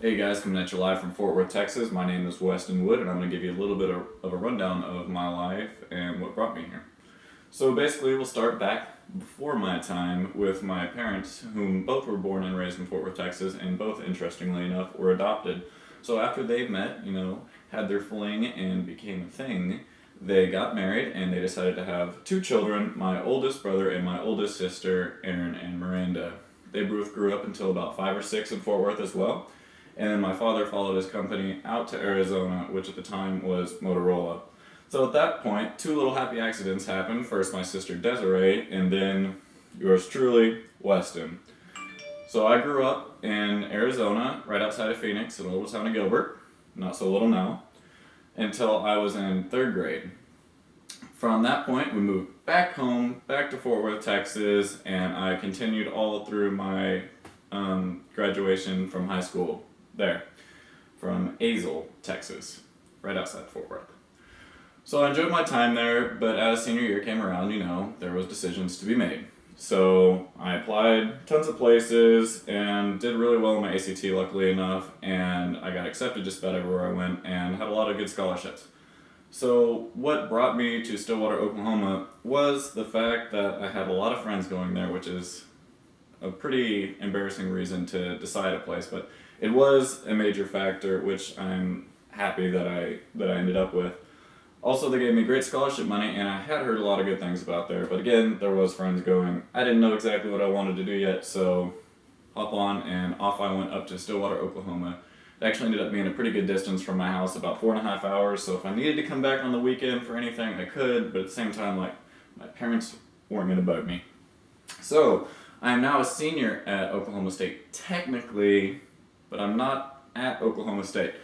Hey guys, coming at you live from Fort Worth, Texas. My name is Weston Wood, and I'm going to give you a little bit of a rundown of my life and what brought me here. So basically, we'll start back before my time with my parents, whom both were born and raised in Fort Worth, Texas, and both, interestingly enough, were adopted. So after they met, had their fling and became a thing, they got married and they decided to have two children, my oldest brother and my oldest sister, Erin and Miranda. They both grew up until about 5 or 6 in Fort Worth as well. And then my father followed his company out to Arizona, which at the time was Motorola. So at that point, two little happy accidents happened. First, my sister Desiree, and then yours truly, Weston. So I grew up in Arizona, right outside of Phoenix, in a little town of Gilbert, not so little now, until I was in 3rd grade. From that point, we moved back home, back to Fort Worth, Texas, and I continued all through my graduation from high school there, from Azle, Texas, right outside Fort Worth. So I enjoyed my time there, but as senior year came around, there was decisions to be made. So I applied tons of places and did really well in my ACT, luckily enough, and I got accepted just about everywhere I went and had a lot of good scholarships. So what brought me to Stillwater, Oklahoma was the fact that I had a lot of friends going there, which is a pretty embarrassing reason to decide a place, but it was a major factor, which I'm happy that I ended up with. Also, they gave me great scholarship money, and I had heard a lot of good things about there. But again, there was friends going. I didn't know exactly what I wanted to do yet, so hop on, and off I went up to Stillwater, Oklahoma. It actually ended up being a pretty good distance from my house, about 4.5 hours. So if I needed to come back on the weekend for anything, I could. But at the same time, my parents weren't going to bug me. So I am now a senior at Oklahoma State, technically, but I'm not at Oklahoma State.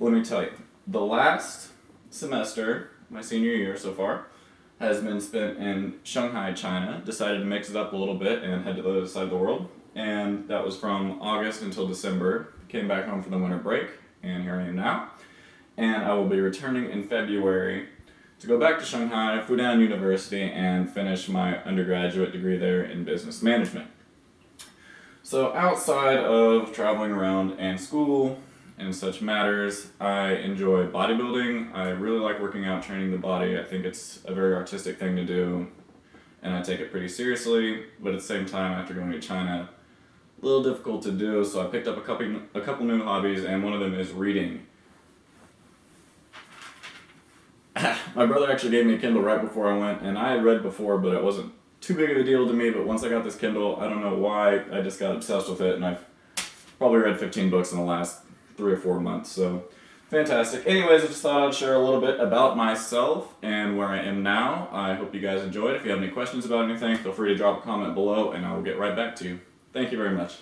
Let me tell you, the last semester, my senior year so far, has been spent in Shanghai, China. Decided to mix it up a little bit and head to the other side of the world. And that was from August until December. Came back home for the winter break, and here I am now. And I will be returning in February to go back to Shanghai, Fudan University, and finish my undergraduate degree there in business management. So outside of traveling around and school and such matters, I enjoy bodybuilding. I really like working out, training the body. I think it's a very artistic thing to do, and I take it pretty seriously. But at the same time, after going to China, a little difficult to do, so I picked up a couple new hobbies, and one of them is reading. My brother actually gave me a Kindle right before I went, and I had read before, but it wasn't too big of a deal to me. But once I got this Kindle, I don't know why, I just got obsessed with it, and I've probably read 15 books in the last 3 or 4 months, so fantastic. Anyways, I just thought I'd share a little bit about myself and where I am now. I hope you guys enjoyed. If you have any questions about anything, feel free to drop a comment below, and I will get right back to you. Thank you very much.